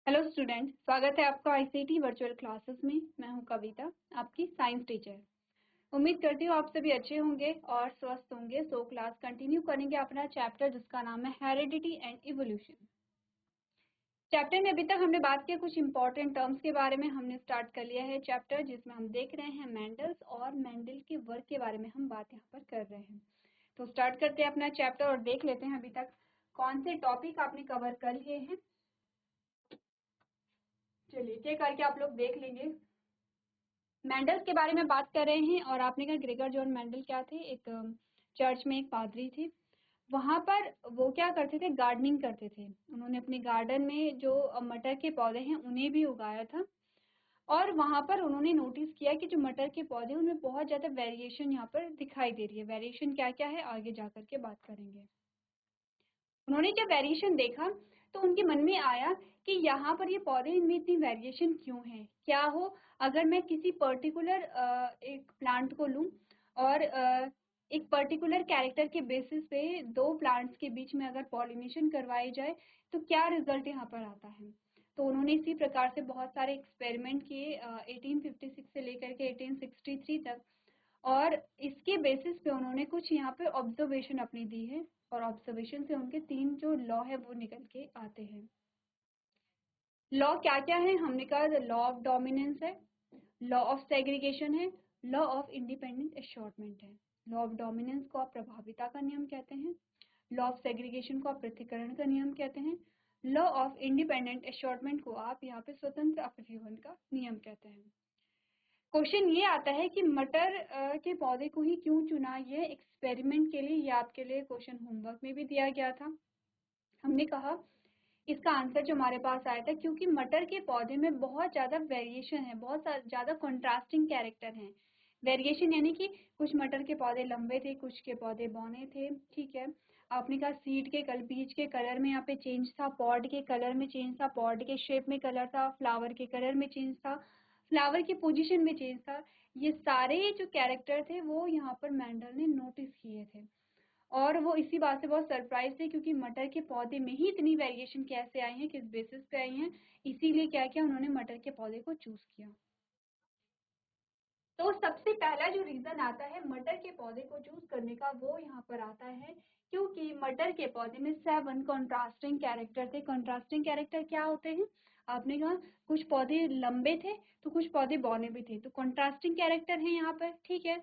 Hello student, स्वागत है आपका आईसीटी वर्चुअल क्लासेस में। मैं हूं कविता, आपकी साइंस टीचर। उम्मीद करती हूँ आप सभी अच्छे होंगे और स्वस्थ होंगे। सो क्लास कंटिन्यू करेंगे अपना चैप्टर जिसका नाम है हेरिडिटी एंड इवोल्यूशन। चैप्टर में अभी तक हमने बात की कुछ इंपॉर्टेंट टर्म्स के बारे में। हमने स्टार्ट कर लिया है चैप्टर जिसमें हम देख रहे हैं मेंडल्स और मेंडल के वर्क के बारे में हम बात यहाँ पर कर रहे हैं। तो स्टार्ट करते हैं अपना चैप्टर और देख लेते हैं अभी तक कौन से टॉपिक आपने कवर कर लिए हैं। चलिए एक करके आप लोग देख लेंगे। मेंडल्स के बारे में बात कर रहे हैं और आपने कहा ग्रेगर जॉन मेंडल क्या थे, एक चर्च में एक पादरी थे। वहां पर वो क्या करते थे, गार्डनिंग करते थे। उन्होंने अपने गार्डन में जो मटर के पौधे हैं उन्हें भी उगाया था और वहां पर उन्होंने नोटिस किया कि जो मटर के पौधे उनमें बहुत ज्यादा वेरिएशन यहाँ पर दिखाई दे रही है। वेरिएशन क्या क्या है आगे जाकर के बात करेंगे। उन्होंने जब वेरिएशन देखा तो उनके मन में आया कि यहाँ पर ये पौधे इनमें इतनी वेरिएशन क्यों है। क्या हो अगर मैं किसी पर्टिकुलर एक प्लांट को लूं और एक पर्टिकुलर कैरेक्टर के बेसिस पे दो प्लांट्स के बीच में अगर पॉलिनेशन करवाई जाए तो क्या रिजल्ट यहाँ पर आता है। तो उन्होंने इसी प्रकार से बहुत सारे एक्सपेरिमेंट किए 1856 से लेकर के 1863 तक और इसके बेसिस पे उन्होंने कुछ यहाँ पे ऑब्जर्वेशन अपनी दी है और ऑब्जर्वेशन से उनके 3 जो लॉ है वो निकल के आते हैं। लॉ क्या क्या है हमने कहा, लॉ ऑफ डोमिनेंस है, लॉ ऑफ सेग्रीगेशन है, लॉ ऑफ इंडिपेंडेंट असॉर्टमेंट है। लॉ ऑफ डोमिनेंस को आप प्रभाविता का नियम कहते हैं, लॉ ऑफ सेग्रीगेशन को आप पृथक्करण का नियम कहते हैं, लॉ ऑफ इंडिपेंडेंट असॉर्टमेंट को आप यहाँ पे स्वतंत्र अपव्यवन का नियम कहते हैं। क्वेश्चन ये आता है कि मटर के पौधे को ही क्यों चुना। ये एक्सपेरिमेंट के लिए, ये आपके लिए क्वेश्चन होमवर्क में भी दिया गया था। हमने कहा इसका आंसर जो हमारे पास आया था क्योंकि मटर के पौधे में बहुत ज्यादा वेरिएशन है, बहुत ज्यादा कंट्रास्टिंग कैरेक्टर हैं। वेरिएशन यानी कि कुछ मटर के पौधे लंबे थे, कुछ के पौधे बौने थे। ठीक है, आपने कहा सीड के बीज के कलर में यहाँ पे चेंज था, पॉड के कलर में चेंज था, पॉड के शेप में कलर था, फ्लावर के कलर में चेंज था, फ्लावर की पोजीशन में चेंज था। ये सारे जो कैरेक्टर थे वो यहाँ पर मेंडल ने नोटिस किए थे और वो इसी बात से बहुत सरप्राइज थे क्योंकि मटर के पौधे में ही इतनी वेरिएशन कैसे आई है, किस बेसिस पे आई है। इसीलिए क्या किया उन्होंने, मटर के पौधे को चूज किया। तो सबसे पहला जो रीजन आता है मटर के पौधे को चूज करने का वो यहाँ पर आता है क्योंकि मटर के पौधे में 7 कंट्रास्टिंग कैरेक्टर थे। कंट्रास्टिंग कैरेक्टर क्या होते हैं, आपने कहा कुछ पौधे लंबे थे तो कुछ पौधे बौने भी थे, तो कंट्रास्टिंग कैरेक्टर है यहाँ पर। ठीक है,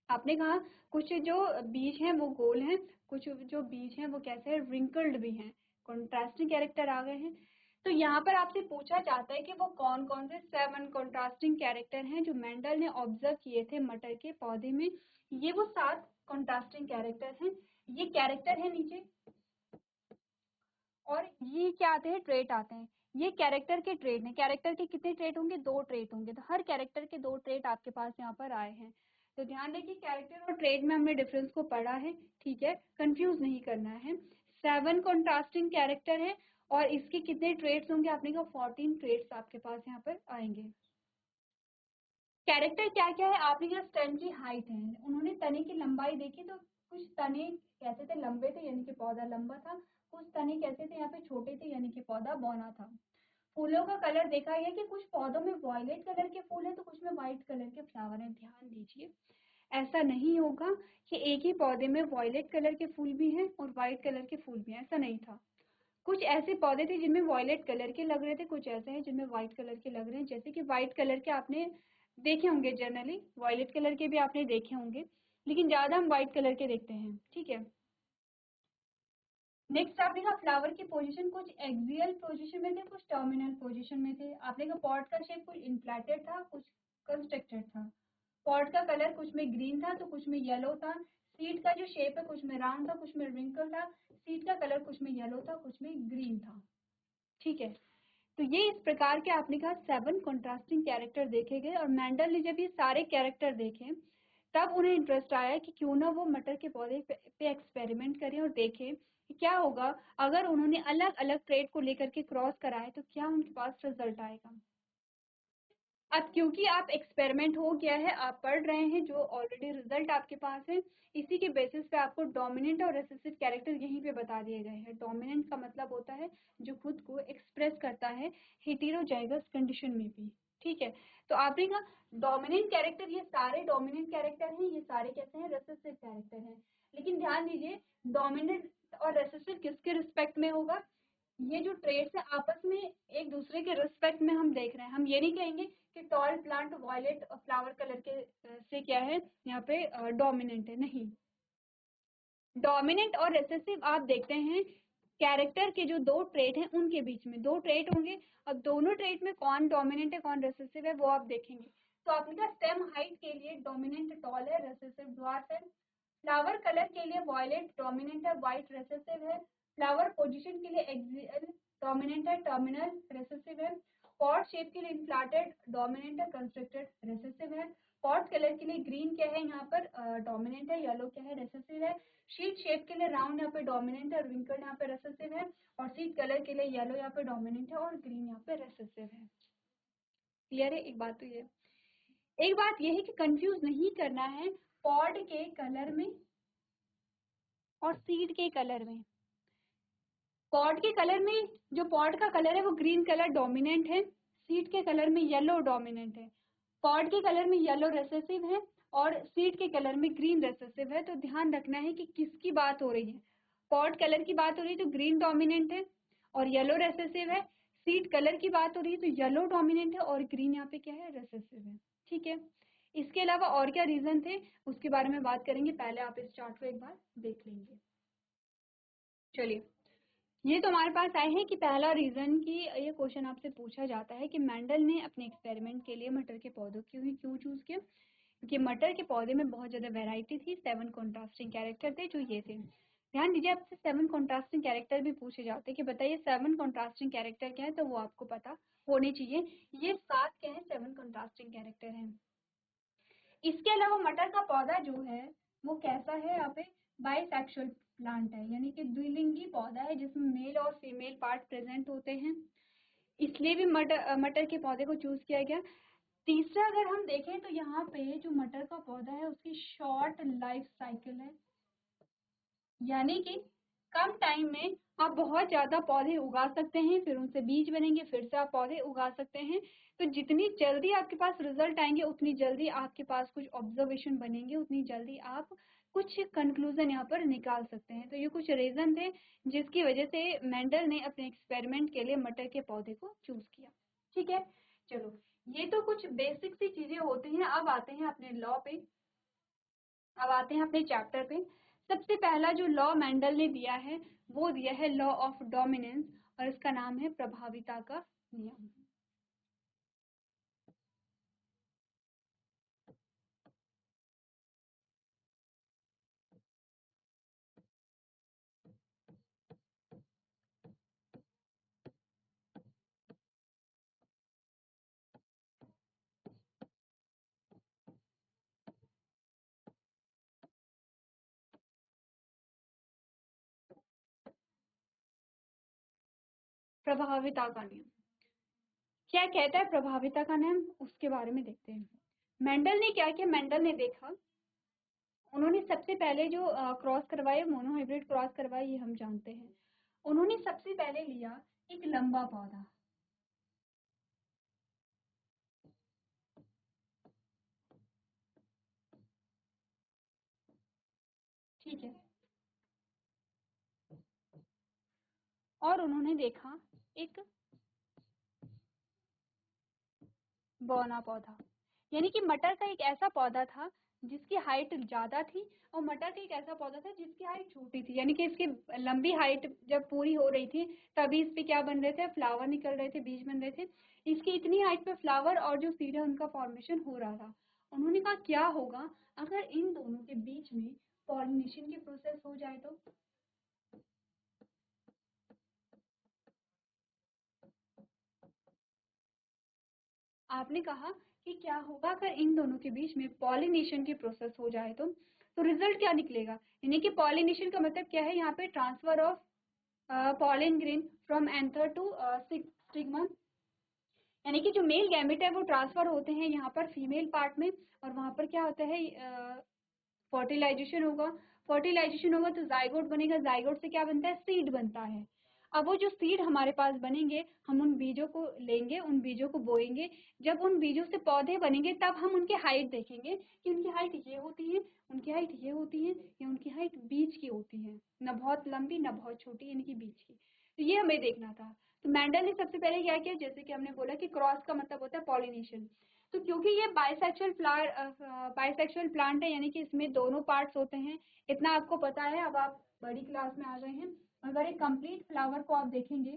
आपने कहा कुछ जो बीज हैं वो गोल हैं, कुछ जो बीज हैं वो कैसे हैं, रिंकल्ड भी हैं। कंट्रास्टिंग कैरेक्टर आ गए हैं। तो यहाँ पर आपसे पूछा जाता है कि वो कौन कौन से 7 कंट्रास्टिंग कैरेक्टर हैं जो मेंडल ने ऑब्जर्व किए थे मटर के पौधे में। ये वो 7 कंट्रास्टिंग कैरेक्टर हैं। ये कैरेक्टर है नीचे और ये क्या आते हैं, ट्रेट आते हैं। ये कैरेक्टर के ट्रेट हैं। कैरेक्टर के कितने ट्रेट होंगे, 2 ट्रेट होंगे। तो हर कैरेक्टर के 2 ट्रेट आपके पास यहाँ पर आए हैं। तो ध्यान रखिए कैरेक्टर और ट्रेट में हमने डिफरेंस को पढ़ा है। ठीक है, कंफ्यूज नहीं करना है। 7 कॉन्ट्रास्टिंग कैरेक्टर है और इसके कितने ट्रेट्स होंगे, आपने कहा 14 ट्रेट्स आपके पास यहाँ पर आएंगे। कैरेक्टर क्या क्या है, आपने कहा स्टेम की हाइट है। उन्होंने तने की लंबाई देखी तो कुछ तने कैसे थे, लंबे थे यानी कि पौधा लंबा था, कुछ तने कैसे थे, यहाँ पे छोटे थे यानी कि पौधा बौना था। फूलों का कलर देखा गया कि कुछ पौधों में वॉयलेट कलर के फूल हैं तो कुछ में व्हाइट कलर के फ्लावर हैं। ध्यान दीजिए ऐसा नहीं होगा कि एक ही पौधे में वॉयलेट कलर के फूल भी हैं और व्हाइट कलर के फूल भी हैं, ऐसा नहीं था। कुछ ऐसे पौधे थे जिनमें वॉयलेट कलर के लग रहे थे, कुछ ऐसे हैं जिनमें व्हाइट कलर के लग रहे हैं। जैसे कि व्हाइट कलर के आपने देखे होंगे, जनरली वॉयलेट कलर के भी आपने देखे होंगे, लेकिन ज्यादा हम व्हाइट कलर के देखते हैं। ठीक है, नेक्स्ट आपने कहा फ्लावर की पोजीशन कुछ एक्सियल पोजीशन में थे, कुछ टर्मिनल पोजीशन में थे। आपने कहा पॉट का शेप कुछ इन्फ्लेटेड था, कुछ कंस्ट्रक्टेड था। पॉट का कलर कुछ में ग्रीन था तो कुछ में येलो था। सीड का जो शेप है कुछ में राउंड था, कुछ में रिंकल था। सीड का कलर कुछ में येलो था, कुछ में ग्रीन था। ठीक है, तो ये इस प्रकार के आपने कहा 7 कंट्रास्टिंग कैरेक्टर देखे गए और मेंडल ने जब ये सारे कैरेक्टर देखे तब उन्हें इंटरेस्ट आया कि क्यों ना वो मटर के पौधे पे एक्सपेरिमेंट करें और देखें कि क्या होगा अगर उन्होंने अलग अलग ट्रेड को लेकर के क्रॉस कराए तो क्या उनके पास रिजल्ट आएगा। अब क्योंकि आप एक्सपेरिमेंट हो गया है, आप पढ़ रहे हैं, जो ऑलरेडी रिजल्ट आपके पास है, इसी के बेसिस पे आपको डोमिनेंट और रिसेसिव कैरेक्टर यहीं पे बता दिए गए हैं। डोमिनेंट का मतलब होता है जो खुद को एक्सप्रेस करता है हेटेरोजाइगस कंडीशन में भी, ठीक है। तो आपने कहा डोमिनेंट कैरेक्टर, ये सारे डोमिनेंट कैरेक्टर हैं, ये सारे कैसे हैं, रिसेसिव कैरेक्टर हैं। लेकिन ध्यान दीजिए डोमिनेंट और रिसेसिव किसके रिस्पेक्ट में होगा, ये जो ट्रेड्स है आपस में एक दूसरे के रिस्पेक्ट में हम देख रहे हैं। हम ये नहीं कहेंगे कि tall plant violet flower colour के से क्या है यहाँ पे डोमिनेंट है, नहीं। डोमिनेंट और रिसेसिव आप देखते हैं कैरेक्टर के जो दो ट्रेट हैं उनके बीच में दो ट्रेट होंगे। अब दोनों ट्रेट में कौन डोमिनेंट है कौन रिसेसिव है वो आप देखेंगे। तो आपने कहा स्टेम हाइट के लिए डोमिनेंट टॉल है, रिसेसिव ड्वार्फ है। फ्लावर कलर के लिए वायलेट डोमिनेंट है, व्हाइट रिसेसिव है। फ्लावर पोजीशन के लिए एक्सियल डोमिनेंट है, टर्मिनल रिसेसिव है। पॉट शेप के लिए इन्फ्लाटेड डोमिनेंट है, कंस्ट्रक्टेड रिसेसिव है। पॉट कलर के लिए ग्रीन क्या है यहाँ पर डोमिनेंट है, येलो क्या है रिसेसिव है। शीट शेप के लिए राउंड यहाँ पे डोमिनेंट है और विंकल यहाँ पे रिसेसिव है। और सीट कलर के लिए येलो यहाँ पे डोमिनेंट है और ग्रीन यहाँ पे रिसेसिव है। क्लियर है? एक बात तो ये, एक बात ये है कि कंफ्यूज नहीं करना है पॉड के कलर में और सीड के कलर में। पॉड के कलर में जो पॉड का कलर है वो ग्रीन कलर डोमिनेंट है, सीड के कलर में येलो डोमिनेंट है। पॉड के कलर में येलो रिसेसिव है और सीड के कलर में ग्रीन रिसेसिव है। तो ध्यान रखना है कि किसकी बात हो रही है। पॉड कलर की बात हो रही है तो ग्रीन डोमिनेंट है और येलो रिसेसिव है। सीड कलर की बात हो रही है तो येलो डोमिनेंट है और ग्रीन यहाँ पे क्या है रिसेसिव है, ठीक है। इसके अलावा और क्या रीजन थे उसके बारे में बात करेंगे, पहले आप इस चार्ट को एक बार देख लेंगे। चलिए, ये तो हमारे पास आए हैं कि पहला रीजन कि ये क्वेश्चन आपसे पूछा जाता है कि मेंडल ने अपने एक्सपेरिमेंट के लिए मटर के पौधों क्यों चूज किया, क्योंकि मटर के पौधे में बहुत ज्यादा वैरायटी थी, 7 कॉन्ट्रास्टिंग कैरेक्टर थे जो ये थे। ध्यान दीजिए आपसे 7 कॉन्ट्रास्टिंग कैरेक्टर भी पूछे जाते हैं कि बताइए 7 कॉन्ट्रास्टिंग कैरेक्टर क्या है, तो वो आपको पता होने चाहिए। ये 7 क्या है, 7 कॉन्ट्रास्टिंग कैरेक्टर हैं। इसके अलावा मटर का पौधा जो है वो कैसा है, यहाँ पे बाइसेक्सुअल प्लांट है, यानी कि द्विलिंगी पौधा है जिसमें मेल और फीमेल पार्ट प्रेजेंट होते हैं, इसलिए भी मटर के पौधे को चूज किया गया। तीसरा अगर हम देखें तो यहाँ पे जो मटर का पौधा है उसकी शॉर्ट लाइफ साइकिल है, यानी कि कम टाइम में आप बहुत ज्यादा पौधे उगा सकते हैं, फिर उनसे बीज बनेंगे, फिर से आप पौधे उगा सकते हैं। तो जितनी जल्दी आपके पास रिजल्ट आएंगे उतनी जल्दी आपके पास कुछ ऑब्जर्वेशन बनेंगे, उतनी जल्दी आप कुछ कंक्लूजन यहाँ पर निकाल सकते हैं। तो ये कुछ रीजन थे जिसकी वजह से मेंडल ने अपने एक्सपेरिमेंट के लिए मटर के पौधे को चूज किया, ठीक है। चलो, ये तो कुछ बेसिक सी चीजें होती हैं। अब आते हैं अपने लॉ पे, अब आते हैं अपने चैप्टर पे। सबसे पहला जो लॉ मेंडल ने दिया है वो दिया है लॉ ऑफ डोमिनेंस और इसका नाम है प्रभाविता का नियम। प्रभाविता का नियम क्या कहता है, प्रभाविता का नियम उसके बारे में देखते हैं। मेंडल ने क्या किया, मेंडल ने देखा, उन्होंने सबसे पहले जो क्रॉस करवाए, मोनोहाइब्रिड क्रॉस करवाए, ये हम जानते हैं। उन्होंने सबसे पहले लिया एक लंबा पौधा, ठीक है, और उन्होंने देखा एक बौना पौधा, यानी कि मटर का एक ऐसा पौधा था जिसकी हाइट ज्यादा थी और मटर का एक ऐसा पौधा था जिसकी हाइट छोटी थी, यानी कि इसकी लंबी हाइट जब पूरी हो रही थी तभी इस पे क्या बन रहे थे, फ्लावर निकल रहे थे, बीज बन रहे थे। इसकी इतनी हाइट पे फ्लावर और जो सीड है उनका फॉर्मेशन हो रहा था। उन्होंने कहा क्या होगा अगर इन दोनों के बीच में पॉलिनेशन की प्रोसेस हो जाए तो। आपने कहा कि क्या होगा अगर इन दोनों के बीच में पॉलिनेशन की प्रोसेस हो जाए तो रिजल्ट क्या निकलेगा, यानी कि पॉलिनेशन का मतलब क्या है, यहाँ पे transfer of pollen grain from anther to stigma, यानी कि जो मेल गैमेट है वो ट्रांसफर होते हैं यहाँ पर फीमेल पार्ट में, और वहाँ पर क्या होता है, फर्टिलाइजेशन होगा। फर्टिलाइजेशन होगा तो जाइगोट बनेगा, जाइगोट से क्या बनता है, सीड बनता है। अब वो जो सीड हमारे पास बनेंगे, हम उन बीजों को लेंगे, उन बीजों को बोएंगे। जब उन बीजों से पौधे बनेंगे तब हम उनकी हाइट देखेंगे कि उनकी हाइट ये होती है, उनकी हाइट ये होती है, या उनकी हाइट बीच की होती है, न बहुत लंबी न बहुत छोटी, यानी कि बीच की। तो ये हमें देखना था। तो मेंडल ने सबसे पहले क्या किया, जैसे कि हमने बोला कि क्रॉस का मतलब होता है पॉलिनेशन। तो क्योंकि ये बाइसेक्सुअल प्लांट है, यानी कि इसमें दोनों पार्ट्स होते हैं, इतना आपको पता है। अब आप बड़ी क्लास में आ गए हैं। अगर एक कंप्लीट फ्लावर को आप देखेंगे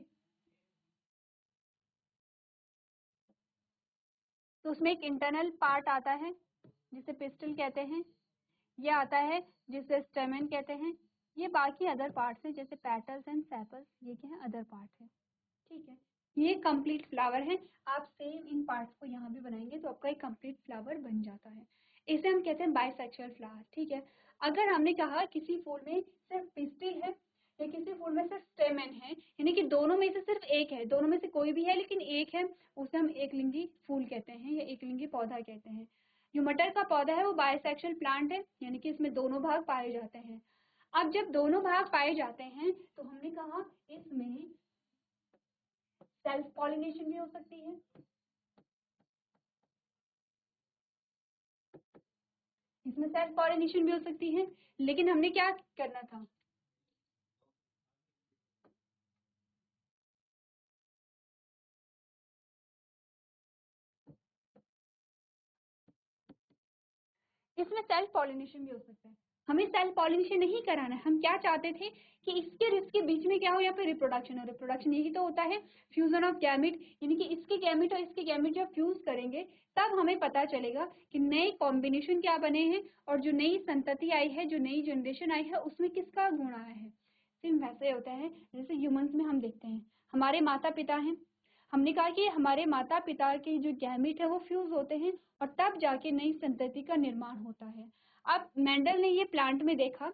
तो उसमें एक इंटरनल पार्ट आता है जिसे पिस्टल कहते हैं, ये आता है जिसे स्टेमन कहते हैं, ये बाकी अदर पार्ट्स हैं जैसे पेटल्स एंड सेपल्स, ये क्या है, अदर पार्ट है। ठीक है, ये कंप्लीट फ्लावर है। आप सेम इन पार्ट्स को यहाँ भी बनाएंगे तो आपका एक कंप्लीट फ्लावर बन जाता है। इसे हम कहते हैं बाइसेक्सुअल फ्लावर। ठीक है, अगर हमने कहा किसी फूल में सिर्फ पिस्टिल है या किसी फूल में सिर्फ स्टेमन है, यानी कि दोनों में से सिर्फ एक है, दोनों में से कोई भी है लेकिन एक है, उसे हम एकलिंगी फूल कहते हैं या एकलिंगी पौधा कहते हैं। जो मटर का पौधा है वो बाइसेक्सुअल प्लांट है, यानी कि इसमें दोनों भाग पाए जाते हैं। अब जब दोनों भाग पाए जाते हैं तो हमने कहा इसमें सेल्फ पॉलिनेशन भी हो सकती है, इसमें सेल्फ पॉलिनेशन भी हो सकती है, लेकिन हमने क्या करना था, इसमें सेल्फ पॉलिनेशन भी हो सकता है। हमें सेल्फ पॉलिनेशन नहीं कराना है, हम क्या चाहते थे कि इसके और इसके बीच में क्या हो, या फिर रिप्रोडक्शन हो। रिप्रोडक्शन यही तो होता है, फ्यूजन ऑफ गैमेट, यानी कि इसके गैमेट और इसके गैमेट जब फ्यूज करेंगे तब हमें पता चलेगा कि नए कॉम्बिनेशन क्या बने हैं, और जो नई संतति आई है, जो नई जनरेशन आई है, उसमें किसका गुण आया है। सेम वैसे होता है जैसे ह्यूमंस में हम देखते हैं, हमारे माता पिता हैं, हमने कहा कि हमारे माता पिता के जो गैमेट है वो फ्यूज होते हैं और तब जाके नई संतति का निर्माण होता है। अब मेंडल ने ये प्लांट में देखा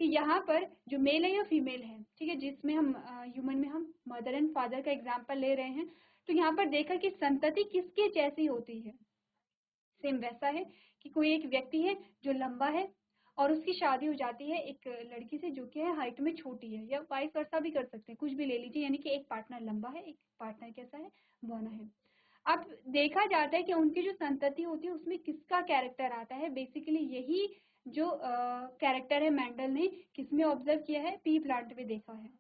कि यहाँ पर जो मेल है या फीमेल है, ठीक है, जिसमें हम ह्यूमन में हम मदर एंड फादर का एग्जाम्पल ले रहे हैं, तो यहाँ पर देखा कि संतति किसके जैसी होती है। सेम वैसा है कि कोई एक व्यक्ति है जो लंबा है और उसकी शादी हो जाती है एक लड़की से जो कि है हाइट में छोटी है, या वाइस वर्सा भी कर सकते हैं, कुछ भी ले लीजिए, यानी कि एक पार्टनर लंबा है, एक पार्टनर कैसा है, बौना है। अब देखा जाता है कि उनकी जो संतति होती है उसमें किसका कैरेक्टर आता है, बेसिकली यही जो कैरेक्टर है मेंडल ने किसमें ऑब्जर्व किया है, पी प्लांट में देखा है।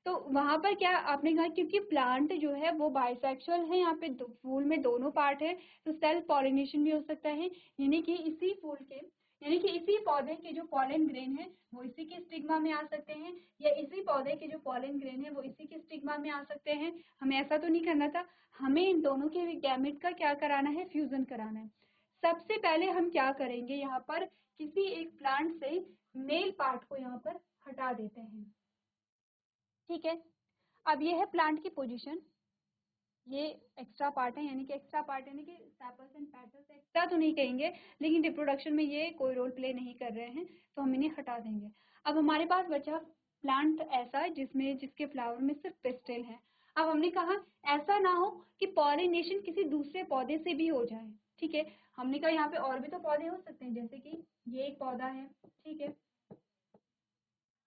तो वहां पर क्या आपने कहा, क्योंकि प्लांट जो है वो बाइसेक्सुअल है, यहाँ पे फूल में दोनों पार्ट है, तो सेल्फ पॉलिनेशन भी हो सकता है, यानी कि इसी फूल के, यानी कि इसी पौधे के जो पॉलन ग्रेन है वो इसी के स्टिग्मा में आ सकते हैं, या इसी पौधे के जो पॉलन ग्रेन है वो इसी के स्टिग्मा में आ सकते हैं। हमें ऐसा तो नहीं करना था, हमें इन दोनों के गैमेट का क्या कराना है, फ्यूजन कराना है। सबसे पहले हम क्या करेंगे, यहाँ पर किसी एक प्लांट से मेल पार्ट को यहाँ पर हटा देते हैं। ठीक है, अब ये है प्लांट की पोजीशन, ये एक्स्ट्रा पार्ट है, यानी कि एक्स्ट्रा पार्ट यानी कि सेपल्स एंड पेटल्स, एक्स्ट्रा तो नहीं कहेंगे लेकिन रिप्रोडक्शन में ये कोई रोल प्ले नहीं कर रहे हैं, तो हम इन्हें हटा देंगे। अब हमारे पास बचा प्लांट ऐसा जिसमें जिसके फ्लावर में सिर्फ पिस्टिल है। अब हमने कहा ऐसा ना हो कि पॉलिनेशन किसी दूसरे पौधे से भी हो जाए। ठीक है, हमने कहा यहाँ पे और भी तो पौधे हो सकते हैं, जैसे कि ये एक पौधा है, ठीक है,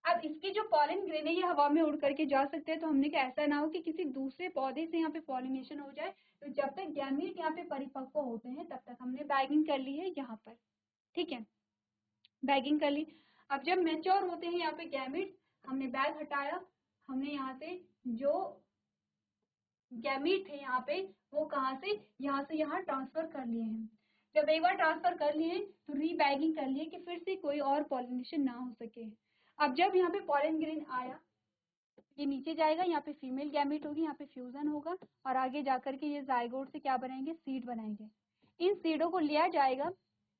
अब इसके जो पॉलन ग्रेन है ये हवा में उड़ करके जा सकते हैं, तो हमने कहा ऐसा ना हो कि किसी दूसरे पौधे से यहाँ पे पॉलिनेशन हो जाए। तो जब तक गैमीट यहाँ पे परिपक्व होते हैं तब तक हमने बैगिंग कर ली है यहाँ पर। ठीक है, बैगिंग कर ली। अब जब मैच्योर होते हैं यहाँ पे गैमीट, हमने बैग हटाया, हमने यहाँ से जो गैमीट थे यहाँ पे वो कहाँ से यहाँ ट्रांसफर कर लिए हैं। जब एक बार ट्रांसफर कर लिए तो रीबैगिंग कर लिए कि फिर से कोई और पॉलिनेशन ना हो सके। अब जब यहाँ पे पॉलन ग्रेन आया, ये नीचे जाएगा, यहाँ पे फीमेल गैमेट होगी, यहाँ पे फ्यूजन होगा, और आगे जाकर के ये जाइगोट से क्या बनाएंगे, सीड बनाएंगे। इन सीडों को लिया जाएगा,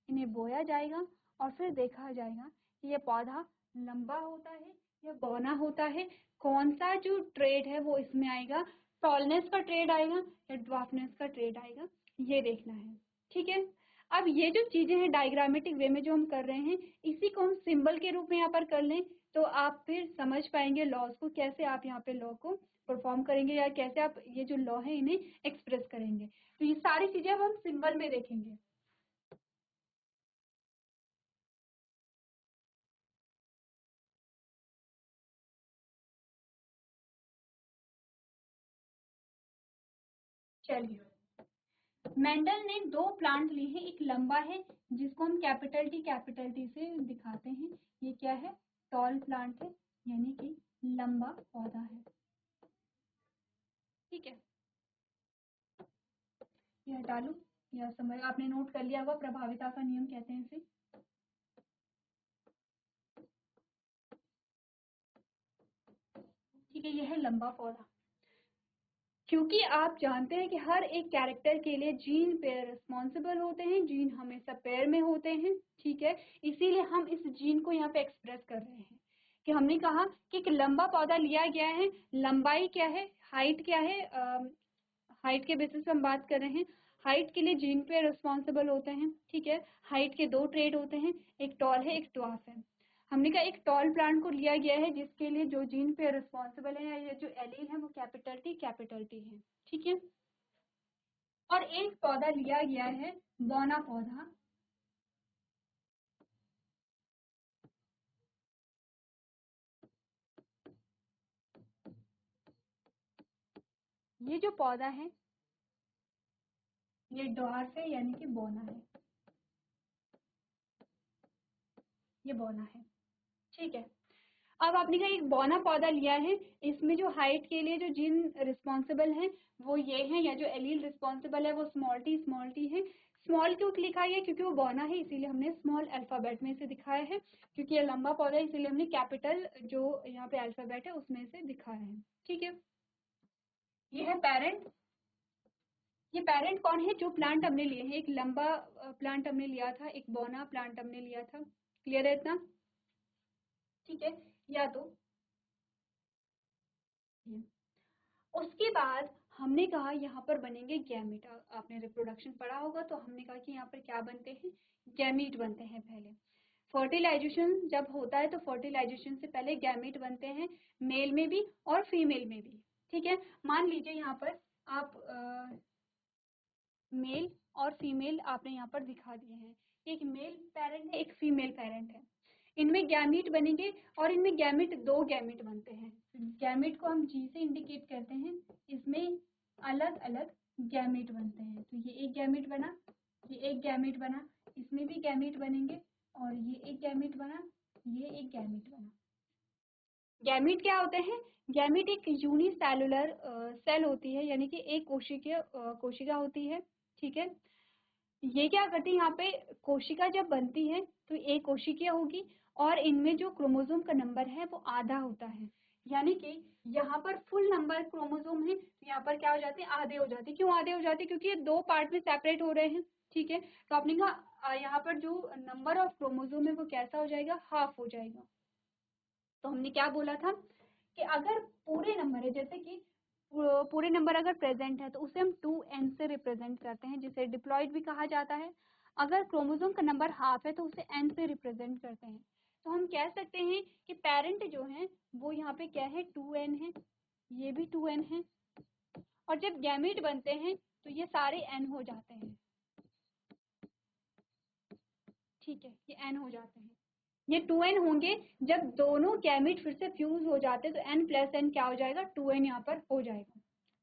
इन्हें बोया जाएगा, और फिर देखा जाएगा कि ये पौधा लंबा होता है या बौना होता है, कौन सा जो ट्रेड है वो इसमें आएगा, टॉलनेस का ट्रेड आएगा या ड्वार्फनेस का ट्रेड आएगा, ये देखना है। ठीक है, अब ये जो चीजें हैं डायग्रामेटिक वे में जो हम कर रहे हैं, इसी को हम सिंबल के रूप में यहाँ पर कर लें, तो आप फिर समझ पाएंगे लॉज को, कैसे आप यहाँ पे लॉ को परफॉर्म करेंगे या कैसे आप ये जो लॉ है इन्हें एक्सप्रेस करेंगे। तो ये सारी चीजें अब हम सिंबल में देखेंगे। चलिए, मेंडल ने दो प्लांट लिए हैं, एक लंबा है जिसको हम कैपिटल टी से दिखाते हैं, ये क्या है, टॉल प्लांट है, यानी कि लंबा पौधा है। ठीक है, ये हटा लूं या समझ, आपने नोट कर लिया होगा, प्रभाविता का नियम कहते हैं इसे। ठीक है, यह है लंबा पौधा। क्योंकि आप जानते हैं कि हर एक कैरेक्टर के लिए जीन पेयर रिस्पॉन्सिबल होते हैं, जीन हमेशा पेयर में होते हैं। ठीक है, इसीलिए हम इस जीन को यहाँ पे एक्सप्रेस कर रहे हैं कि हमने कहा कि एक लंबा पौधा लिया गया है। लंबाई क्या है, हाइट क्या है, हाइट के बेसिस पे हम बात कर रहे हैं। हाइट के लिए जीन पेयर रिस्पॉन्सिबल होते हैं। ठीक है, हाइट के दो ट्रेड होते हैं, एक टॉल है एक ड्वार्फ है। हमने कहा एक टॉल प्लांट को लिया गया है जिसके लिए जो जीन पे रिस्पॉन्सिबल है या ये जो एलील है वो कैपिटल टी है। ठीक है, और एक पौधा लिया गया है बौना पौधा। ये जो पौधा है ये ड्वार्फ है, यानी कि बौना है, ये बौना है। ठीक है, अब आपने कहा एक बौना पौधा लिया है, इसमें जो हाइट के लिए जो जीन रिस्पॉन्सिबल है वो ये है, या जो एलील रिस्पॉन्सिबल है वो स्मॉल टी है। स्मॉल क्यों लिखा है, क्योंकि वो बौना है इसीलिए हमने स्मॉल अल्फाबेट में से दिखाया है। क्योंकि ये लंबा पौधा है इसीलिए हमने कैपिटल जो यहाँ पे अल्फाबेट है उसमें से दिखाया है। ठीक है, ये है पेरेंट। ये पेरेंट कौन है, जो प्लांट हमने लिए हैं, एक लंबा प्लांट हमने लिया था, एक बौना प्लांट हमने लिया था। क्लियर है इतना? ठीक है, या तो ये। उसके बाद हमने कहा यहाँ पर बनेंगे गैमीट। आपने रिप्रोडक्शन पढ़ा होगा तो हमने कहा कि यहाँ पर क्या बनते हैं, गैमीट बनते हैं पहले। फर्टिलाइजेशन जब होता है तो फर्टिलाइजेशन से पहले गैमीट बनते हैं, मेल में भी और फीमेल में भी। ठीक है, मान लीजिए यहाँ पर आप मेल और फीमेल आपने यहाँ पर दिखा दिए हैं, एक मेल पेरेंट है एक फीमेल पेरेंट है। इनमें गैमीट बनेंगे और इनमें गैमीट दो गैमीट बनते हैं। गैमीट को हम जी से इंडिकेट करते हैं, इसमें अलग अलग गैमीट बनते हैं। तो ये एक गैमीट बना, ये एक गैमीट बना, इसमें भी गैमीट बनेंगे, और ये एक गैमीट बना, ये एक गैमीट बना। गैमीट क्या होते हैं, गैमीट एक यूनिसेलुलर सेल होती है, यानी कि एक कोशिका होती है। ठीक है, ये क्या करती है, यहाँ पे कोशिका जब बनती है तो एक कोशिका होगी और इनमें जो क्रोमोसोम का नंबर है वो आधा होता है। यानी कि यहाँ पर फुल नंबर क्रोमोसोम है तो यहाँ पर क्या हो जाते हैं, आधे हो जाते हैं। क्यों आधे हो जाते हैं, क्योंकि ये दो पार्ट में सेपरेट हो रहे हैं। ठीक है, तो आपने कहा यहाँ पर जो नंबर ऑफ क्रोमोसोम है वो कैसा हो जाएगा, हाफ हो जाएगा। तो हमने क्या बोला था कि अगर पूरे नंबर है, जैसे कि पूरे नंबर अगर प्रेजेंट है तो उसे हम 2n से रिप्रेजेंट करते हैं, जिसे डिप्लॉइड भी कहा जाता है। अगर क्रोमोसोम का नंबर हाफ है तो उसे n से रिप्रेजेंट करते हैं। तो हम कह सकते हैं कि पेरेंट जो है वो यहाँ पे क्या है, 2n है, ये भी 2n है, और जब गैमीट बनते हैं तो ये सारे n हो जाते हैं। ठीक है, ये n हो जाते हैं, ये 2n होंगे। जब दोनों गैमीट फिर से फ्यूज हो जाते हैं तो n प्लस n क्या हो जाएगा, 2n यहाँ पर हो जाएगा।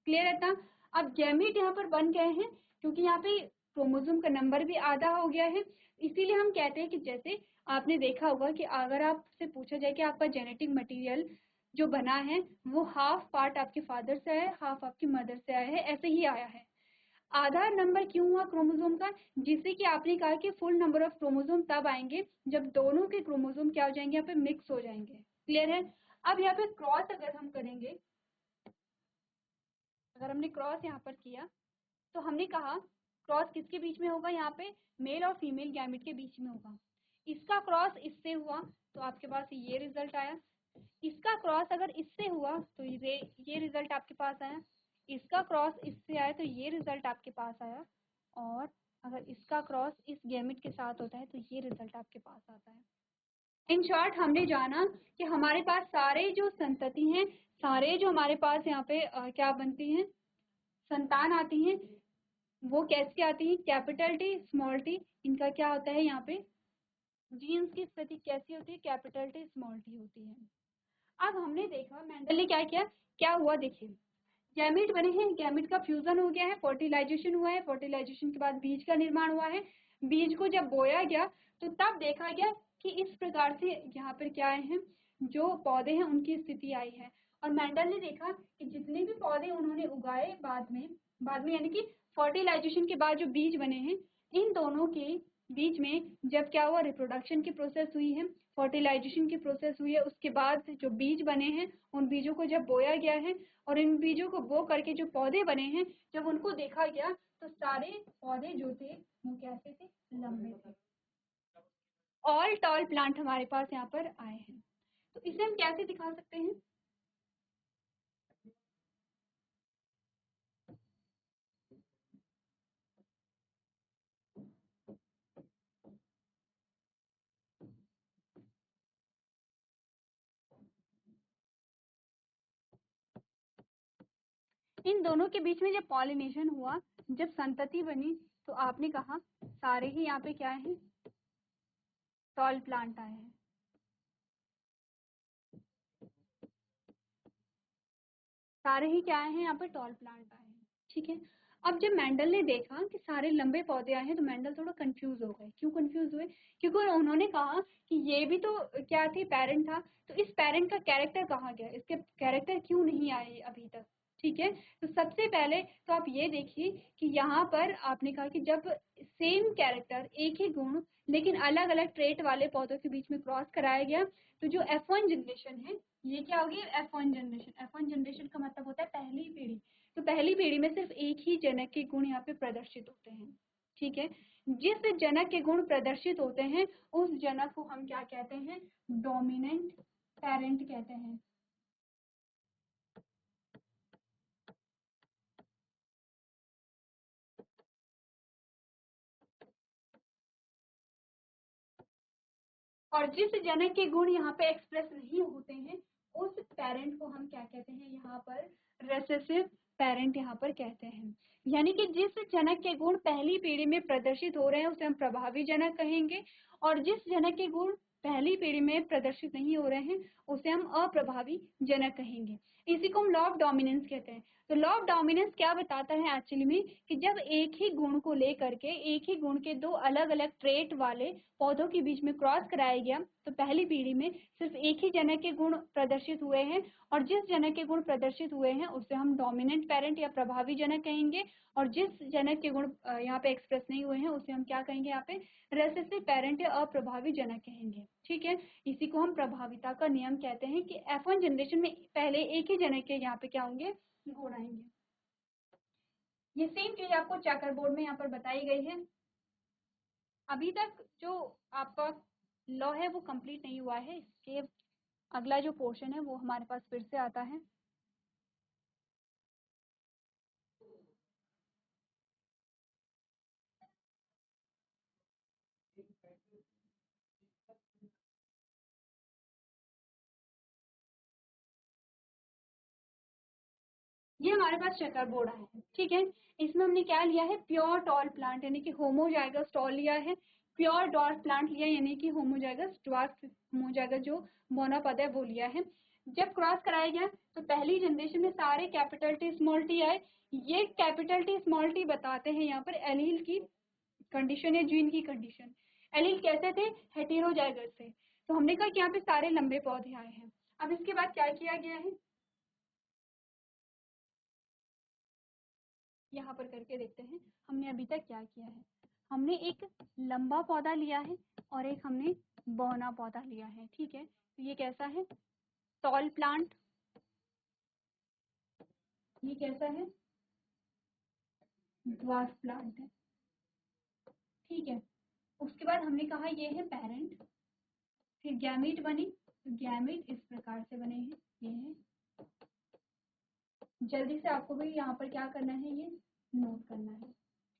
क्लियर है ना? अब गैमीट यहाँ पर बन गए हैं क्योंकि यहाँ पे क्रोमोसोम का नंबर भी आधा हो गया है। इसीलिए हम कहते हैं कि जैसे आपने देखा होगा कि अगर आपसे पूछा जाए कि आपका जेनेटिक मटेरियल जो बना है वो हाफ पार्ट आपके फादर से आया है, हाफ आपकी मदर से आया है, ऐसे ही आया है। आधा नंबर क्यों हुआ क्रोमोसोम का, जिससे कि आपने कहा कि फुल नंबर ऑफ क्रोमोसोम तब आएंगे जब दोनों के क्रोमोसोम क्या हो जाएंगे, यहाँ पे मिक्स हो जाएंगे। क्लियर है? अब यहाँ पे क्रॉस अगर हम करेंगे, अगर हमने क्रॉस यहाँ पर किया तो हमने कहा क्रॉस किसके बीच में होगा, यहाँ पे मेल और फीमेल गैमेट के बीच में होगा। इसका क्रॉस इससे हुआ तो आपके पास ये रिजल्ट आया, इसका क्रॉस अगर इससे हुआ तो ये रिजल्ट आपके पास आया, इसका क्रॉस इससे आया तो ये रिजल्ट आपके पास आया, और अगर इसका क्रॉस इस गैमेट के साथ होता है तो ये रिजल्ट आपके पास आता है। इन शॉर्ट हमने जाना कि हमारे पास सारे जो संतति हैं, सारे जो हमारे पास यहाँ पे क्या बनती हैं, संतान आती हैं, वो कैसे आती है, कैपिटल टी स्मॉल टी, इनका क्या होता है यहाँ पे, जीन्स की स्थिति कैसी होती है, कैपिटल टी स्मॉल टी होती है। अब हमने देखा मेंडल ने क्या किया, क्या हुआ देखिए, गैमेट बने हैं, गैमेट का फ्यूजन हो गया है, फर्टिलाइजेशन हुआ है, फर्टिलाइजेशन के बाद बीज का निर्माण हुआ है, बीज को जब बोया गया तो तब देखा गया कि इस प्रकार से यहाँ पर क्या आए हैं, जो पौधे हैं उनकी स्थिति आई है। और मेंडल ने देखा कि जितने भी पौधे उन्होंने उगाए बाद में यानी कि फर्टिलाइजेशन के बाद जो बीज बने हैं, इन दोनों के बीच में जब क्या हुआ, रिप्रोडक्शन की प्रोसेस हुई है, फर्टिलाइजेशन की प्रोसेस हुई है, उसके बाद जो बीज बने हैं उन बीजों को जब बोया गया है और इन बीजों को बो करके जो पौधे बने हैं, जब उनको देखा गया तो सारे पौधे जो थे वो कैसे थे, लंबे थे। ऑल टॉल प्लांट हमारे पास यहाँ पर आए हैं। तो इसे हम कैसे दिखा सकते हैं, इन दोनों के बीच में जब पॉलिनेशन हुआ, जब संतति बनी, तो आपने कहा सारे ही यहाँ पे क्या है, टॉल प्लांट आए हैं। सारे ही क्या आए हैं, यहाँ पे टॉल प्लांट आए हैं। ठीक है, अब जब मेंडल ने देखा कि सारे लंबे पौधे आए हैं तो मेंडल थोड़ा कंफ्यूज हो गए। क्यों कंफ्यूज हुए, क्योंकि उन्होंने कहा कि ये भी तो क्या थी, पेरेंट था, तो इस पेरेंट का कैरेक्टर कहाँ गया, इसके कैरेक्टर क्यों नहीं आए अभी तक। ठीक है, तो सबसे पहले तो आप ये देखिए कि यहाँ पर आपने कहा कि जब सेम कैरेक्टर, एक ही गुण लेकिन अलग अलग ट्रेट वाले पौधों के बीच में क्रॉस कराया गया, तो जो F1 जनरेशन है, ये क्या होगी, F1 जनरेशन। F1 जनरेशन का मतलब होता है पहली पीढ़ी। तो पहली पीढ़ी में सिर्फ एक ही जनक के गुण यहाँ पे प्रदर्शित होते हैं। ठीक है, जिस जनक के गुण प्रदर्शित होते हैं उस जनक को हम क्या कहते हैं, डोमिनेंट पेरेंट कहते हैं। और जिस जनक के गुण यहाँ पे एक्सप्रेस नहीं होते हैं उस पेरेंट को हम क्या कहते हैं, यहाँ पर रेसेसिव पेरेंट यहाँ पर कहते हैं। यानी कि जिस जनक के गुण पहली पीढ़ी में प्रदर्शित हो रहे हैं उसे हम प्रभावी जनक कहेंगे, और जिस जनक के गुण पहली पीढ़ी में प्रदर्शित नहीं हो रहे हैं उसे हम अप्रभावी जनक कहेंगे। इसी को हम लॉ ऑफ डोमिनेंस कहते हैं। तो लॉ ऑफ डोमिनेंस क्या बताता है एक्चुअली में, कि जब एक ही गुण को लेकर के, एक ही गुण के दो अलग अलग ट्रेट वाले पौधों के बीच में क्रॉस कराया गया, तो पहली पीढ़ी में सिर्फ एक ही जनक के गुण प्रदर्शित हुए हैं, और जिस जनक के गुण प्रदर्शित हुए हैं उसे हम डोमिनेंट पेरेंट या प्रभावी जनक कहेंगे, और जिस जनक के गुण यहाँ पे एक्सप्रेस नहीं हुए हैं उसे हम क्या कहेंगे, यहाँ पे रेसेसिव पेरेंट या अप्रभावी जनक कहेंगे। ठीक है, इसी को हम प्रभाविता का नियम कहते हैं कि F1 जनरेशन में पहले एक ही जनक के यहाँ पे क्या होंगे, गुण आएंगे। ये सेम चीज आपको चेकर बोर्ड में यहाँ पर बताई गई है। अभी तक जो आपका लॉ है वो कंप्लीट नहीं हुआ है, इसके अगला जो पोर्शन है वो हमारे पास फिर से आता है। ये हमारे पास चेकर बोर्ड आया है। ठीक है, इसमें हमने क्या लिया है, प्योर टॉल प्लांट यानी कि होमोजाइगस टॉल लिया है, प्योर डॉर्फ प्लांट लिया यानी कि होमोजाइगस ड्वार्फ, होमोजाइगस जो मोनोपद है वो लिया है। जब क्रॉस कराया गया तो पहली जनरेशन में सारे कैपिटल टी स्मॉल टी आए। ये कैपिटल टी स्मॉल टी बताते हैं यहाँ पर एलील की कंडीशन या जीन की कंडीशन। एलील कैसे थे, हेटेरोजाइगस थे। तो हमने कहा कि यहाँ पे सारे लंबे पौधे आए हैं। अब इसके बाद क्या किया गया है, यहाँ पर करके देखते हैं हमने अभी तक क्या किया है। हमने एक लंबा पौधा लिया है और एक हमने बौना पौधा लिया है। ठीक है, तो ये कैसा है, टॉल प्लांट, ये कैसा है, ड्वार्फ प्लांट है। ठीक है, उसके बाद हमने कहा ये है पेरेंट, फिर गैमीट बनी, तो गैमीट इस प्रकार से बने हैं, ये है। जल्दी से आपको भी यहाँ पर क्या करना है, ये नोट करना है।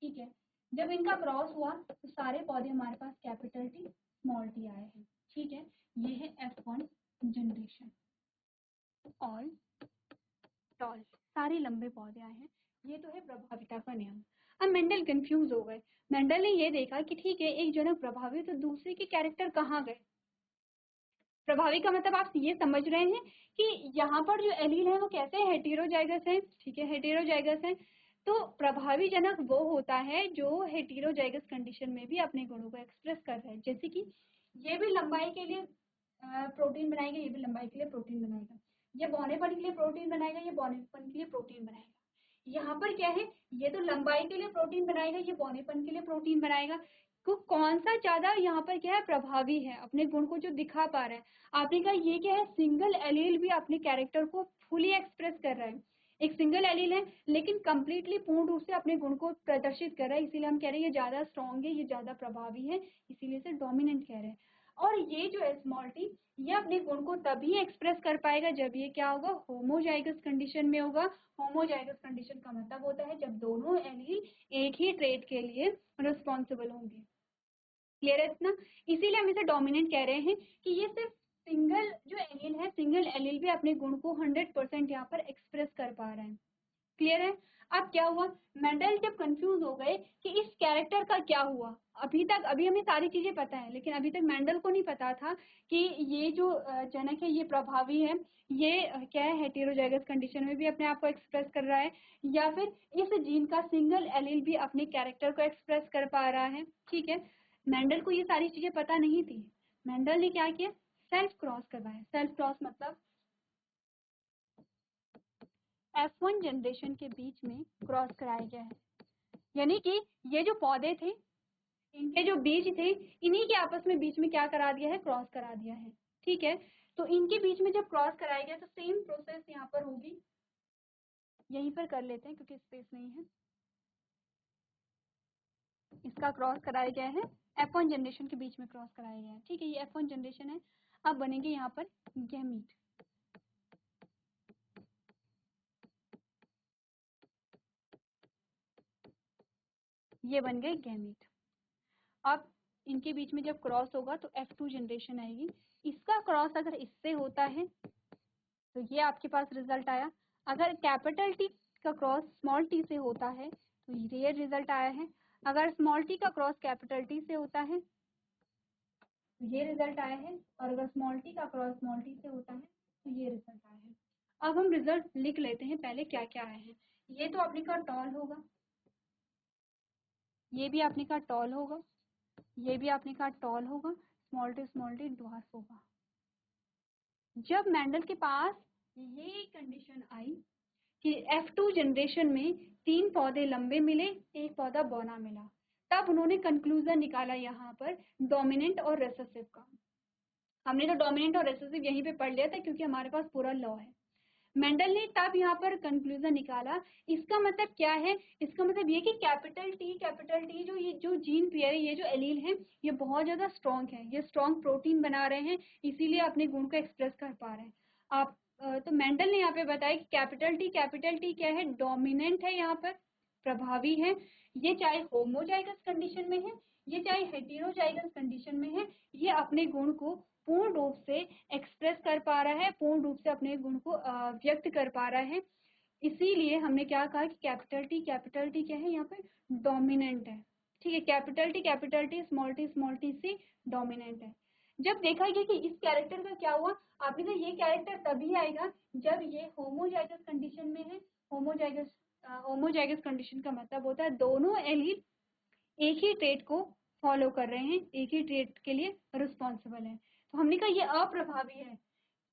ठीक है, जब इनका क्रॉस हुआ तो सारे पौधे हमारे पास कैपिटल टी स्मॉल टी आए हैं। ठीक है, ये है F1 जनरेशन। ऑल टॉल, सारे लंबे पौधे आए हैं। ये तो है प्रभाविता का नियम। अब मेंडल कंफ्यूज हो गए। मेंडल ने ये देखा कि ठीक है, एक जनक प्रभावी, तो दूसरे के कैरेक्टर कहाँ गए। प्रभावी का मतलब आप ये समझ रहे हैं कि यहाँ पर जो एलील है वो कैसे हेटेरोजाइगस है। ठीक है, हेटेरोजाइगस है। तो प्रभावी जनक वो होता है जो हेटेरोजाइगस कंडीशन में भी अपने गुणों को एक्सप्रेस कर रहा है। जैसे कि ये भी लंबाई के लिए प्रोटीन बनाएगा, ये भी लंबाई के लिए प्रोटीन बनाएगा, ये बौनेपन के लिए प्रोटीन बनाएगा, ये बौनेपन के लिए प्रोटीन बनाएगा। यहाँ पर क्या है, ये तो लंबाई के लिए प्रोटीन बनाएगा, ये बौनेपन के लिए प्रोटीन बनाएगा। तो कौन सा ज्यादा यहाँ पर क्या है, प्रभावी है, अपने गुण को जो दिखा पा रहा है। आपने कहा ये क्या है, सिंगल एलील भी अपने कैरेक्टर को फुली एक्सप्रेस कर रहा है। एक सिंगल एलील है लेकिन कंप्लीटली पूर्ण रूप से अपने गुण को प्रदर्शित कर रहा है, इसीलिए हम कह रहे हैं ये ज्यादा स्ट्रॉन्ग है, ये ज्यादा प्रभावी है, इसीलिए इसे डोमिनेंट कह रहे हैं। और ये जो है स्मॉल टी, ये अपने गुण को तभी एक्सप्रेस कर पाएगा जब ये क्या होगा, होमोजाइगस कंडीशन में होगा। होमोजाइगस कंडीशन का मतलब होता है जब दोनों एलील एक ही ट्रेट के लिए रिस्पॉन्सिबल होंगे। क्लियर है इतना। इसीलिए हम इसे डोमिनेंट कह रहे हैं कि ये सिर्फ सिंगल जो एलील है, सिंगल एलील भी अपने गुण को 100% यहाँ पर एक्सप्रेस कर पा रहे हैं। क्लियर है। अब क्या हुआ, मेंडल जब कंफ्यूज हो गए कि इस कैरेक्टर का क्या हुआ। अभी हमें सारी चीजें पता है, लेकिन अभी तक मेंडल को नहीं पता था कि ये जो जनक है ये प्रभावी है, ये क्या है, हेटेरोजाइगस कंडीशन में भी अपने आप को एक्सप्रेस कर रहा है, या फिर इस जीन का सिंगल एलील भी अपने कैरेक्टर को एक्सप्रेस कर पा रहा है। ठीक है, मेंडल को ये सारी चीजें पता नहीं थी। मेंडल ने क्या किया, सेल्फ क्रॉस करवाया। सेल्फ क्रॉस मतलब F1 जनरेशन के बीच में क्रॉस कराया गया है। यानी कि ये जो पौधे थे, इनके जो बीज थे, इन्हीं के आपस में बीच में क्या करा दिया है, क्रॉस करा दिया है। ठीक है, तो इनके बीच में जब क्रॉस कराया गया तो सेम प्रोसेस यहाँ पर होगी। यहीं पर कर लेते हैं क्योंकि स्पेस नहीं है। इसका क्रॉस कराया गया है, F1 जनरेशन के बीच में क्रॉस कराया गया है। ठीक है, ये F1 जनरेशन है। अब बनेंगे यहाँ पर गैमीट। ये बन गए गैमीट। अब इनके बीच में जब क्रॉस होगा तो F2 जनरेशन आएगी। इसका क्रॉस अगर इससे होता है तो ये आपके पास रिजल्ट आया। अगर कैपिटल टी का क्रॉस स्मॉल टी से होता है तो ये रिजल्ट आया है। अगर स्मॉल टी का क्रॉस कैपिटल टी से होता है तो ये रिजल्ट आया है। और अगर स्मॉल टी का क्रॉस स्मॉल टी से होता है तो ये रिजल्ट आया है। अब हम रिजल्ट लिख लेते हैं पहले क्या क्या आए हैं। ये तो आपने कहा टॉल होगा, ये भी आपने कहा टॉल होगा, ये भी आपने कहा टॉल होगा, स्मॉल टी ड्वार्फ होगा। जब मेंडल के पास ये कंडीशन आई कि F2 जनरेशन में 3 पौधे लंबे मिले, एक पौधा बौना मिला, तब उन्होंने कंक्लूजन निकाला यहाँ पर डोमिनेंट और रेसेसिव का। हमने तो डोमिनेंट और रेसेसिव यहीं पे पढ़ लिया था क्योंकि हमारे पास पूरा लॉ है। मेंडल ने तब यहाँ पर कंक्लूजन निकाला। इसका मतलब क्या है, इसका मतलब ये कि कैपिटल टी जो ये जो जीन पेयर है, ये जो एलील है, ये बहुत ज्यादा स्ट्रॉन्ग है, ये स्ट्रॉन्ग प्रोटीन बना रहे हैं, इसीलिए अपने गुण को एक्सप्रेस कर पा रहे हैं। आप तो मेंडल ने यहाँ पे बताया कि कैपिटल टी क्या है, डोमिनेंट है, यहाँ पर प्रभावी है। ये चाहे होमोजाइगस कंडीशन में है, ये चाहे हेटेरोजाइगस कंडीशन में है, ये अपने गुण को पूर्ण रूप से एक्सप्रेस कर पा रहा है, पूर्ण रूप से अपने गुण को व्यक्त कर पा रहा है। इसीलिए हमने क्या कहा कि कैपिटल टी क्या है, यहाँ पे डोमिनेंट है। ठीक है, कैपिटल टी स्मॉल टी से डोमिनेंट है। जब देखा गया कि इस कैरेक्टर का क्या हुआ, आपने कहा ये कैरेक्टर तभी आएगा जब ये होमोजाइगस कंडीशन में है। होमोजाइगस कंडीशन का मतलब होता है दोनों एलील एक ही ट्रेट को फॉलो कर रहे हैं, एक ही ट्रेट के लिए रिस्पॉन्सिबल है। तो हमने कहा ये अप्रभावी है।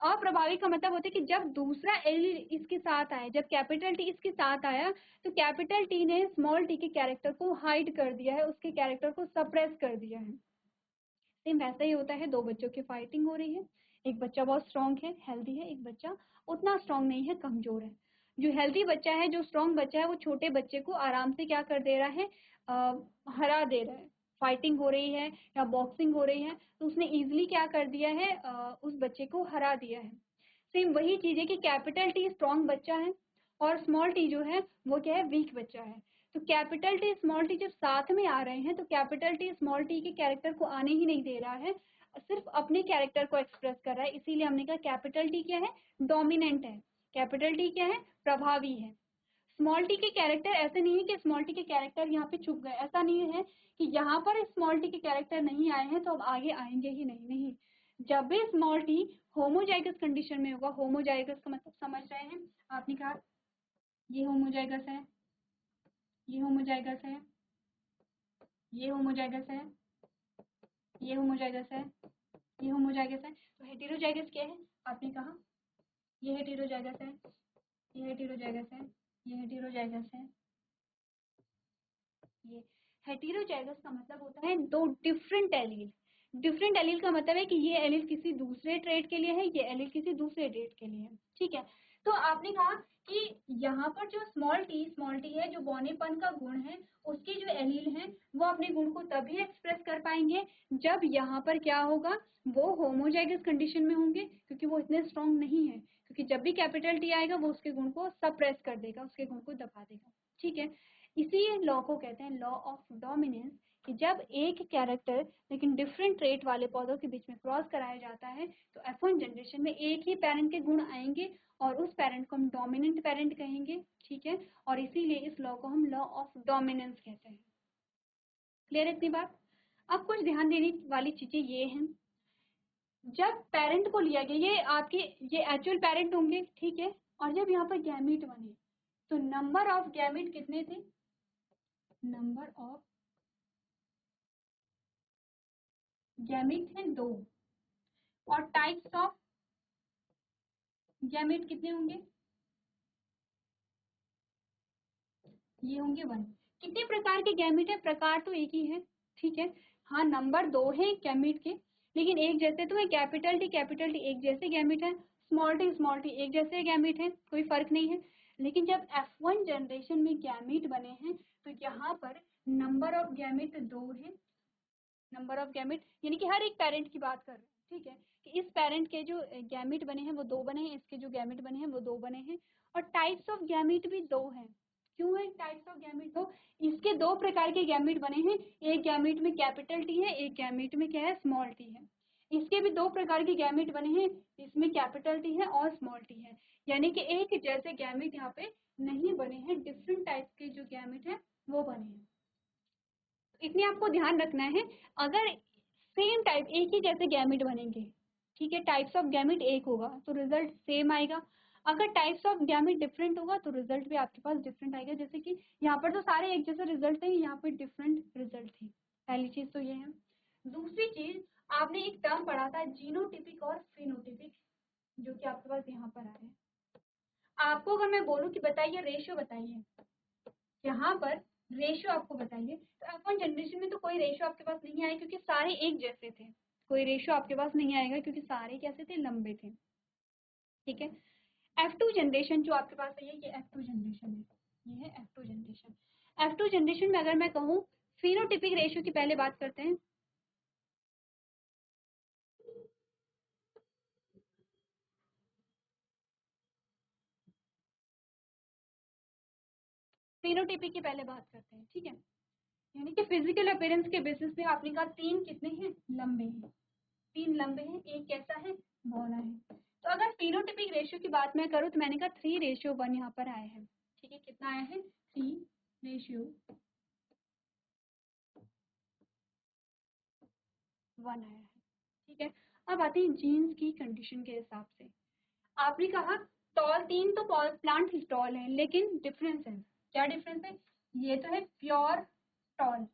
अप्रभावी का मतलब होता है कि जब दूसरा एलील इसके साथ आया, जब कैपिटल टी इसके साथ आया तो कैपिटल टी ने स्मॉल टी के कैरेक्टर को हाइड कर दिया है, उसके कैरेक्टर को सप्रेस कर दिया है। सेम वैसा ही होता है, दो बच्चों की फाइटिंग हो रही है, एक बच्चा बहुत स्ट्रांग है, हेल्दी है, एक बच्चा उतना स्ट्रांग नहीं है, कमजोर है। जो हेल्दी बच्चा है, जो स्ट्रांग बच्चा है, वो छोटे बच्चे को आराम से क्या कर दे रहा है, हरा दे रहा है। फाइटिंग हो रही है या बॉक्सिंग हो रही है तो उसने इजिली क्या कर दिया है, उस बच्चे को हरा दिया है। सेम वही चीज है कि कैपिटल टी स्ट्रांग बच्चा है और स्मॉल टी जो है वो क्या है, वीक बच्चा है। तो कैपिटल टी स्मॉल टी जब साथ में आ रहे हैं तो कैपिटल टी स्मॉल टी के कैरेक्टर को आने ही नहीं दे रहा है, सिर्फ अपने कैरेक्टर को एक्सप्रेस कर रहा है, इसीलिए हमने कहा कैपिटल टी क्या है, डोमिनेंट है। कैपिटल टी क्या है, प्रभावी है। स्मॉल टी के कैरेक्टर ऐसे नहीं है कि स्मॉल टी के कैरेक्टर यहाँ पे छुप गए, ऐसा नहीं है कि यहाँ पर स्मॉल टी के कैरेक्टर नहीं आए हैं तो अब आगे आएंगे ही नहीं, नहीं। जब भी स्मॉल टी होमोजाइगस कंडीशन में होगा, होमोजाइगस का मतलब समझ रहे हैं, आपने कहा ये होमोजाइगस है, ये होमोजाइगस है, ये होमोजाइगस है, ये होमोजाइगस है, ये होमोजाइगस है, तो हेटेरोजाइगस क्या है, आपने कहा ये हेटेरोजाइगस है, ये हेटेरोजाइगस है, ये हेटेरोजाइगस है। ये हेटेरोजाइगस का मतलब होता है दो डिफरेंट एलील। डिफरेंट एलील का मतलब है कि ये एलील किसी दूसरे ट्रेट के लिए है, ये एलील किसी दूसरे ट्रेट के लिए है, ठीक है। तो आपने कहा कि यहाँ पर जो स्मॉल टी है, जो बौनेपन का गुण है, उसके जो एलील हैं वो अपने गुण को तभी एक्सप्रेस कर पाएंगे जब यहाँ पर क्या होगा, वो होमोजाइगस कंडीशन में होंगे, क्योंकि वो इतने स्ट्रॉन्ग नहीं है, क्योंकि जब भी कैपिटल टी आएगा वो उसके गुण को सप्रेस कर देगा, उसके गुण को दबा देगा, ठीक है। इसी लॉ को कहते हैं लॉ ऑफ डोमिनेंस, कि जब एक कैरेक्टर लेकिन डिफरेंट ट्रेट वाले पौधों के बीच में क्रॉस कराया जाता है तो F1 जनरेशन में एक ही पेरेंट के गुण आएंगे और उस पेरेंट को हम डोमिनेंट पेरेंट कहेंगे, ठीक है। और इसीलिए इस लॉ को हम लॉ ऑफ डोमिनेंस कहते हैं। क्लियर इतनी बात। अब कुछ ध्यान देने वाली चीजें ये हैं, जब पेरेंट को लिया गया, ये आपके ये एक्चुअल पेरेंट होंगे, ठीक है, और जब यहाँ पर गैमीट बने तो नंबर ऑफ गैमीट कितने थे, नंबर ऑफ गैमीट है 2, और टाइप्स ऑफ गैमीट कितने होंगे, ये होंगे 1। कितने प्रकार के गैमीट है, प्रकार तो एक ही है, ठीक है। हाँ, नंबर 2 है गैमीट के, लेकिन एक जैसे तो है, कैपिटल टी एक जैसे गैमीट है, स्मॉल टी एक जैसे गैमीट है, कोई फर्क नहीं है। लेकिन जब F1 जनरेशन में गैमीट बने हैं तो यहाँ पर नंबर ऑफ गैमीट 2 है, नंबर ऑफ गैमेट, यानी कि हर एक पेरेंट की बात कर रहे हैं, ठीक है, कि इस पेरेंट के जो गैमेट बने हैं वो 2 बने हैं, इसके जो गैमेट बने हैं वो 2 बने हैं, और टाइप्स ऑफ गैमेट भी 2 हैं। क्यों है टाइप्स ऑफ गैमेट 2, इसके 2 प्रकार के गैमेट बने हैं, एक गैमेट में कैपिटल टी है, एक गैमेट में क्या है, स्मॉल टी है। इसके भी 2 प्रकार के गैमेट बने हैं, इसमें कैपिटल टी है और स्मॉल टी है, यानी कि एक जैसे गैमेट यहाँ पे नहीं बने हैं, डिफरेंट टाइप के जो गैमेट है वो बने हैं। इतनी आपको ध्यान रखना है, अगर सेम टाइप एक ही जैसे गैमेट बनेंगे, ठीक है, टाइप्स ऑफ गैमेट एक होगा तो रिजल्ट सेम आएगा, अगर टाइप्स ऑफ गैमेट डिफरेंट होगा तो रिजल्ट भी आपके पास डिफरेंट आएगा। जैसे कि यहाँ पर तो सारे एक जैसे रिजल्ट थे, यहाँ पर डिफरेंट रिजल्ट थे, पहली चीज तो ये है। दूसरी चीज, आपने एक टर्म पढ़ा था जीनोटिपिक और फिनोटिपिक, जो कि आपके पास यहाँ पर आया है। आपको अगर मैं बोलूँ कि बताइए रेशियो बताइए, यहाँ पर रेशियो आपको बताइए, तो F1 जनरेशन में तो कोई रेशियो आपके पास नहीं आया क्योंकि सारे एक जैसे थे, कोई रेशियो आपके पास नहीं आएगा क्योंकि सारे कैसे थे, लंबे थे, ठीक है। F2 जनरेशन जो आपके पास है, ये F2 जनरेशन है, ये है F2 जनरेशन। F2 जनरेशन में अगर मैं कहूँ फिनोटिपिक रेशियो की पहले बात करते हैं, फिनोटिपिक की पहले बात करते हैं, ठीक है, यानी कि फिजिकल अपीयरेंस के बेसिस पे आपने कहा 3 कितने हैं, लंबे हैं, 3 लंबे हैं, एक कैसा है, बौना है। तो अगर फिनोटिपिक रेशियो की बात मैं करूँ तो मैंने कहा 3:1 यहाँ पर आया है, ठीक है, कितना आया है, 3:1 आया है, ठीक है। अब आते हैं जीन्स की कंडीशन के हिसाब से। आपने कहा टॉल, 3 तो प्लांट टॉल है, लेकिन डिफरेंस है, क्या डिफरेंस है, ये तो है प्योर टॉल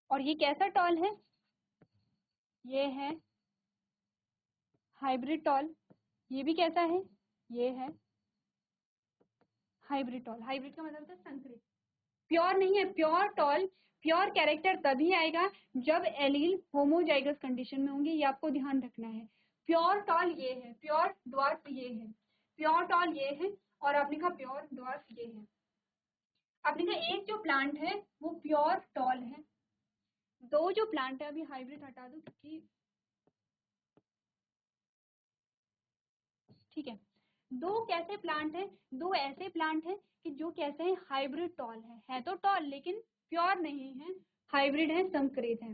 और ये कैसा टॉल है, ये है हाइब्रिड टॉल। ये भी कैसा है, ये है हाइब्रिड टॉल। हाइब्रिड का मतलब होता है संकरित, प्योर नहीं है, प्योर टॉल। प्योर कैरेक्टर तभी आएगा जब एलील होमोजाइगस कंडीशन में होंगे, ये आपको ध्यान रखना है। प्योर टॉल ये है, प्योर ड्वार्फ ये है, प्योर टॉल ये है, और आपने कहा प्योर ड्वार्फ ये है। आपने कहा एक जो प्लांट है वो प्योर टॉल है, दो जो प्लांट है, अभी हाइब्रिड हटा दो क्योंकि, ठीक है, दो कैसे प्लांट है, दो ऐसे प्लांट है कि जो कैसे हैं, हाइब्रिड टॉल है तो टॉल लेकिन प्योर नहीं है, हाइब्रिड है, संकरित है।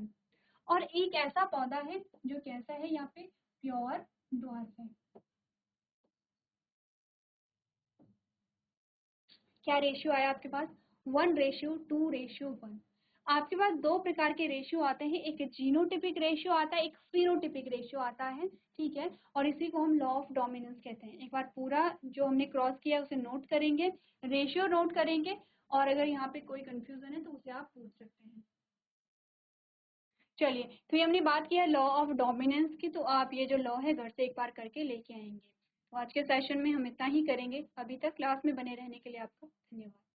और एक ऐसा पौधा है जो कैसा है, यहाँ पे प्योर ड्वार्फ है। क्या रेशियो आया आपके पास? 1:2:1। आपके पास दो प्रकार के रेशियो आते हैं, एक जीनोटिपिक रेशियो आता है, एक फिनोटिपिक रेशियो आता है, ठीक है। और इसी को हम लॉ ऑफ डोमिनेंस कहते हैं। एक बार पूरा जो हमने क्रॉस किया उसे नोट करेंगे, रेशियो नोट करेंगे, और अगर यहाँ पे कोई कंफ्यूजन है तो उसे आप पूछ सकते हैं। चलिए, तो ये हमने बात की है लॉ ऑफ डोमिनेंस की, तो आप ये जो लॉ है घर से एक बार करके लेके आएंगे। तो आज के सेशन में हम इतना ही करेंगे। अभी तक क्लास में बने रहने के लिए आपका धन्यवाद।